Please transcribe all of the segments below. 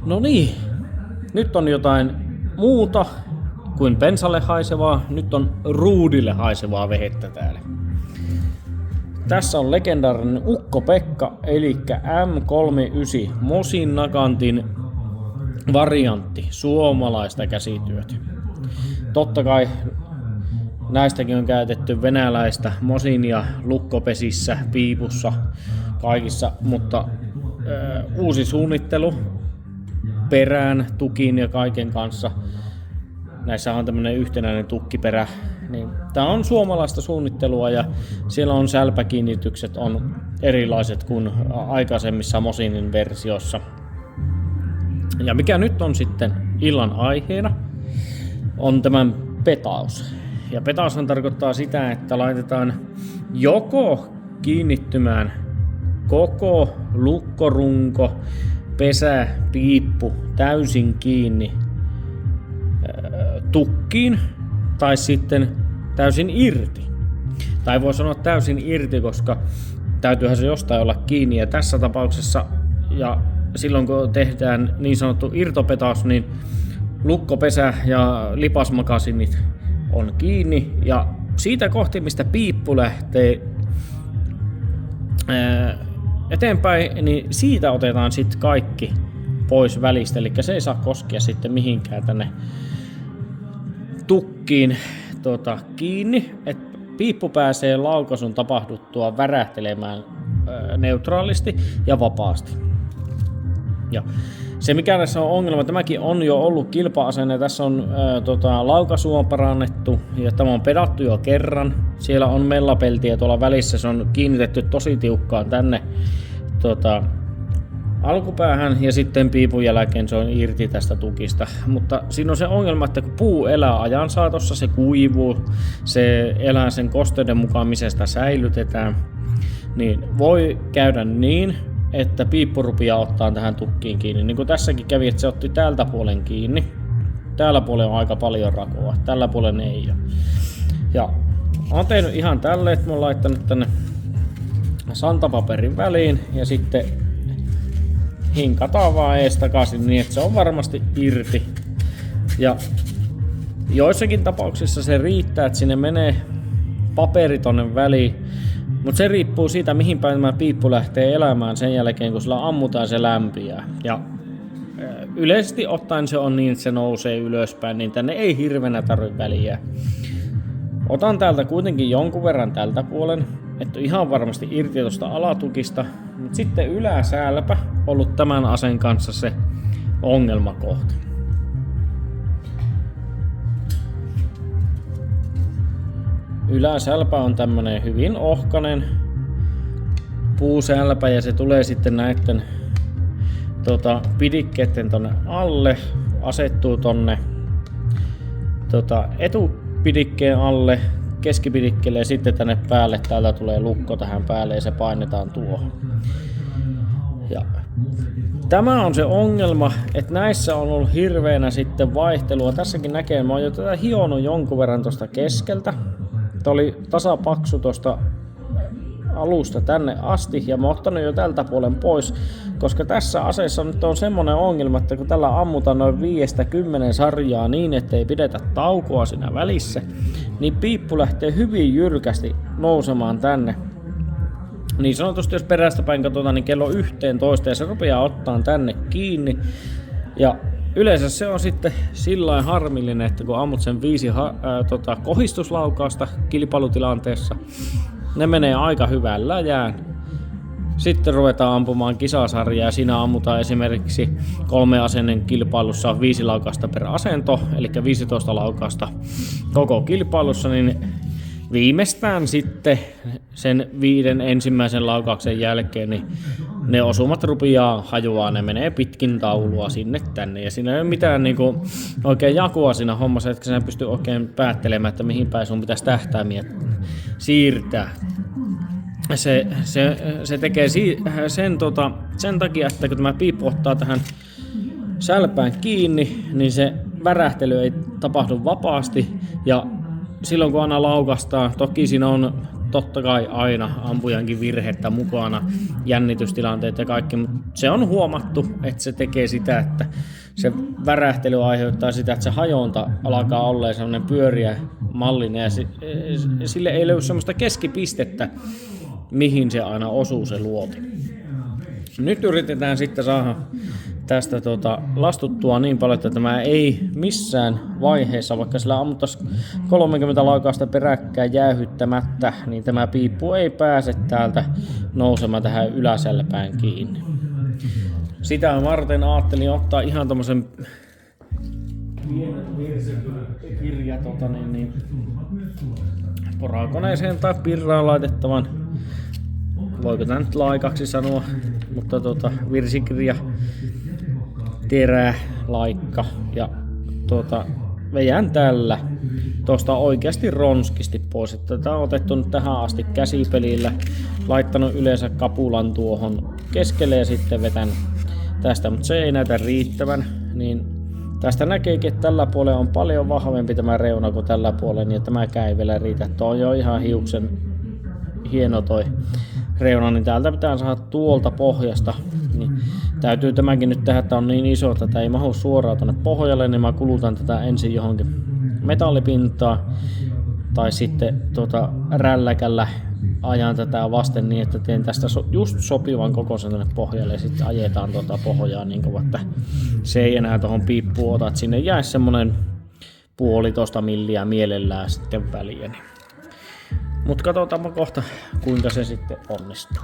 No niin, nyt on jotain muuta kuin bensalle haisevaa, nyt on ruudille haisevaa vehettä täällä. Tässä on legendaarinen Ukko-Pekka, eli M39 Mosin Nagantin variantti, suomalaista käsityötä. Totta kai näistäkin on käytetty venäläistä Mosinia lukkopesissä, piipussa, kaikissa, mutta uusi suunnittelu perään, tukin ja kaiken kanssa. Näissä on tämmönen yhtenäinen tukkiperä. Niin, tää on suomalaista suunnittelua ja siellä on sälpäkiinnitykset on erilaiset kuin aikaisemmissa Mosinin versioissa. Ja mikä nyt on sitten illan aiheena, on tämän petaus. Ja petaushan tarkoittaa sitä, että laitetaan joko kiinnittymään koko lukkorunko, pesä, piippu täysin kiinni tukkiin tai sitten täysin irti. Tai voi sanoa täysin irti, koska täytyyhän se jostain olla kiinni. Ja tässä tapauksessa ja silloin kun tehdään niin sanottu irtopetaus, niin lukkopesä ja lipasmakasinit on kiinni ja siitä kohti, mistä piippu lähtee eteenpäin, niin siitä otetaan sitten kaikki pois välistä, eli se ei saa koskea sitten mihinkään tänne tukkiin kiinni, että piippu pääsee laukaisun tapahduttua värähtelemään neutraalisti ja vapaasti. Ja se mikä tässä on ongelma, tämäkin on jo ollut kilpa-asenne, tässä on laukaisua parannettu ja tämä on pedattu jo kerran. Siellä on mellapeltiä tuolla välissä, se on kiinnitetty tosi tiukkaan tänne alkupäähän ja sitten piipun jälkeen se on irti tästä tukista. Mutta siinä on se ongelma, että kun puu elää ajan saatossa, se kuivuu, se elää sen kosteuden mukaan, missä sitä säilytetään, niin voi käydä niin, että piippu rupeaa ottaa tähän tukkiin kiinni. Niin kuin tässäkin kävi, että se otti tältä puolen kiinni. Täällä puolella on aika paljon rakoa, tällä puolella ei ole. Ja olen tehnyt ihan tälleen, että mä oon laittanut tänne santapaperin väliin ja sitten hinkataan vaan ees takaisin niin, että se on varmasti irti. Ja joissakin tapauksissa se riittää, että sinne menee paperi tonne väliin, mutta se riippuu siitä, mihin päin tämä piippu lähtee elämään sen jälkeen, kun sillä ammutaan, se lämpiää. Ja yleisesti ottaen se on niin, että se nousee ylöspäin, niin tänne ei hirveänä tarvitse väliä. Otan täältä kuitenkin jonkun verran tältä puolen, että ihan varmasti irti tuosta alatukista. Mutta sitten yläsälpä ollut tämän aseen kanssa se ongelmakohta. Yläsälpä on tämmönen hyvin ohkainen puusälpä ja se tulee sitten näitten pidikkeiden tonne alle, asettuu tonne etupidikkeen alle, keskipidikkeelle ja sitten tänne päälle, täältä tulee lukko tähän päälle ja se painetaan tuohon. Ja tämä on se ongelma, että näissä on ollut hirveänä sitten vaihtelua. Tässäkin näkee, mä oon jo tätä hionut jonkun verran tuosta keskeltä. Tämä oli tasapaksu tuosta alusta tänne asti ja mä oon ottanut jo tältä puolen pois, koska tässä aseessa nyt on semmonen ongelma, että kun tällä ammutaan noin 5-10 sarjaa niin, ettei pidetä taukoa siinä välissä, niin piippu lähtee hyvin jyrkästi nousemaan tänne. Niin sanotusti jos perästä päin katsotaan, niin kello 11 ja se rupeaa ottaa tänne kiinni. Ja yleensä se on sitten sillain harmillinen, että kun ammut sen 5 kohistuslaukausta kilpailutilanteessa, ne menee aika hyvään läjään. Sitten ruvetaan ampumaan kisasarjaa ja siinä ammutaan esimerkiksi 3 asenen kilpailussa 5 laukausta per asento, eli 15 laukausta koko kilpailussa, niin viimeistään sitten sen 5 ensimmäisen laukauksen jälkeen niin ne osumat rupeaa hajoaa, ne menee pitkin taulua sinne tänne ja siinä ei ole mitään niinku oikein jakua siinä hommassa, että sä pystyy oikein päättelemään, että mihin päin sun pitäisi tähtäimiä siirtää. Se tekee sen takia, että kun tämä piippu ottaa tähän sälpään kiinni, niin se värähtely ei tapahdu vapaasti ja silloin kun aina laukastaa, toki siinä on totta kai aina ampujankin virhettä mukana, jännitystilanteet ja kaikki, mutta se on huomattu, että se tekee sitä, että se värähtely aiheuttaa sitä, että se hajonta alkaa olla sellainen pyöriä mallinen ja sille ei löydy semmoista keskipistettä, mihin se aina osuu se luoti. Nyt yritetään sitten saada tästä lastuttua niin paljon, että tämä ei missään vaiheessa, vaikka sillä ammuttaisiin 30 laukausta peräkkäin jäähyttämättä, niin tämä piippu ei pääse täältä nousemaan tähän yläsälpään kiinni. Sitä varten ajattelin ottaa ihan tommosen kirja porakoneeseen tai pirraan laitettavan, voiko tämä nyt laikaksi sanoa, mutta virsikirja, terä, laikka ja veidän tällä tuosta oikeasti ronskisti pois. Tätä on otettu nyt tähän asti käsipelillä, laittanut yleensä kapulan tuohon keskelle ja sitten vetän tästä, mutta se ei näytä riittävän, niin tästä näkeekin, että tällä puolella on paljon vahvempi tämä reuna kuin tällä puolella, niin tämäkään ei vielä riitä. Tuo on jo ihan hiuksen hieno toi reuna, niin täältä pitää saada tuolta pohjasta. Niin täytyy tämäkin nyt tehdä, että on niin iso, että tämä ei mahdu suoraan tuonne pohjalle, niin mä kulutan tätä ensin johonkin metallipintaan tai sitten rälläkällä ajan tätä vasten niin, että teen tästä just sopivan kokoisen tänne pohjalle ja sitten ajetaan pohjaa niin kovaa, että se ei enää tuohon piippuun ota, että sinne jäisi semmonen 1,5 milliä mielellään sitten väliä. Niin. Mut katsotaanpa kohta kuinka se sitten onnistuu.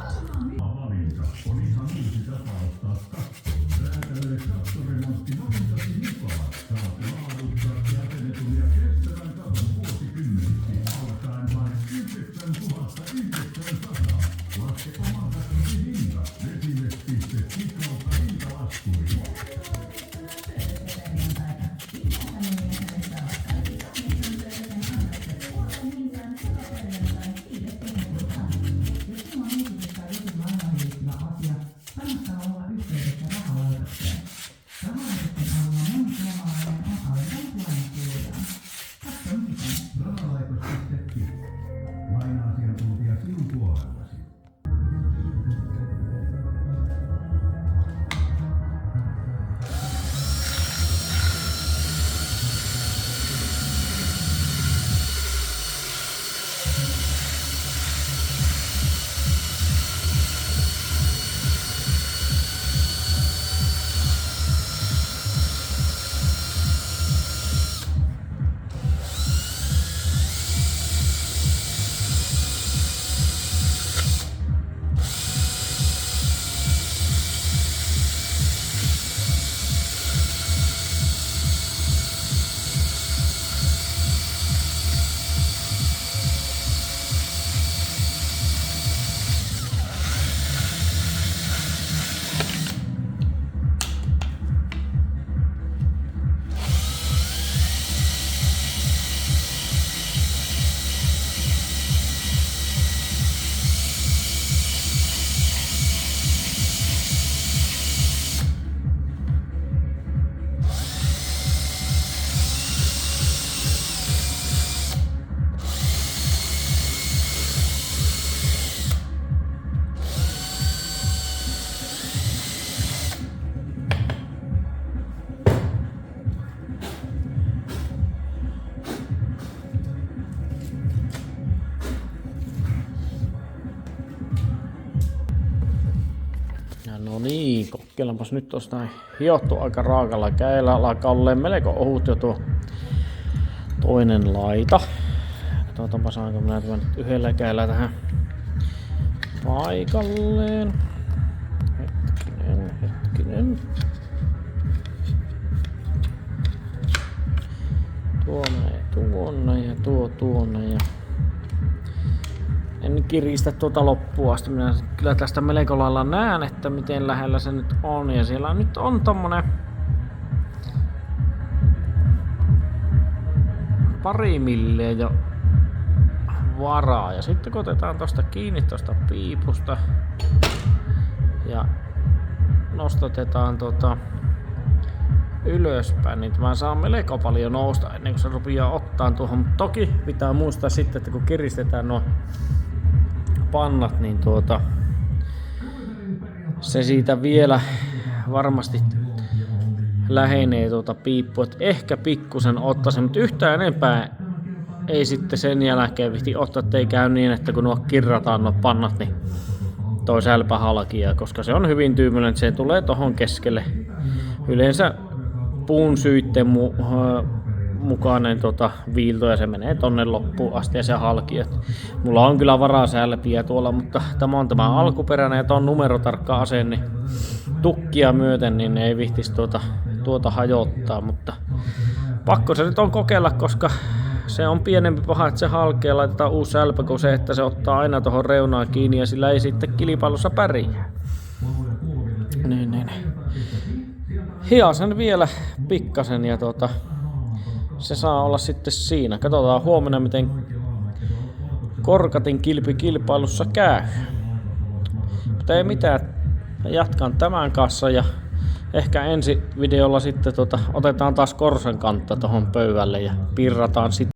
No niin, kokeillaanpas nyt tuosta hiottu aika raakalla kädellä. Alkaa olleen melko ohut jo tuo toinen laita. Katsotaanpa saanko minä tämän nyt yhdellä kädellä tähän paikalleen. Hetkinen. Tuonne ja tuonne ja en kiristä tuota loppuun asti. Minä kyllä tästä melko lailla näen, että miten lähellä se nyt on. Ja siellä nyt on tommonen 2 milliä jo varaa. Ja sitten kun otetaan tosta kiinni tosta piipusta ja nostatetaan ylöspäin, niin tämä saa melko paljon nousta ennen kuin se rupeaa ottaa tuohon. Toki pitää muistaa sitten, että kun kiristetään nuo pannat, niin se siitä vielä varmasti lähenee piippu, että ehkä pikkusen ottaisin, mutta yhtään enempää ei sitten sen jälkeen vihti ottaa, ettei käy niin, että kun nuo kirrataan nuo pannat, niin toi sälpä halkia, koska se on hyvin tyymyinen, että se tulee tohon keskelle. Yleensä puun syitten mukainen viilto ja se menee tonne loppuun asti ja se halki. Mulla on kyllä varasälpiä tuolla, mutta tämä on tämä alkuperäinen ja tuo on numerotarkka ase, niin tukkia myöten niin ei vihtis tuota hajottaa, mutta pakko se nyt on kokeilla, koska se on pienempi paha, että se halkee ja laitetaan uusi sälpä kuin se, että se ottaa aina tuohon reunaan kiinni ja sillä ei sitten kilpailussa pärjää. Niin. Hiasen vielä pikkasen ja se saa olla sitten siinä. Katsotaan huomenna, miten Korkatin kilpailussa käy. Mutta ei mitään, jatkan tämän kanssa ja ehkä ensi videolla sitten otetaan taas korsan kantta tuohon pöydälle ja pirrataan sitten.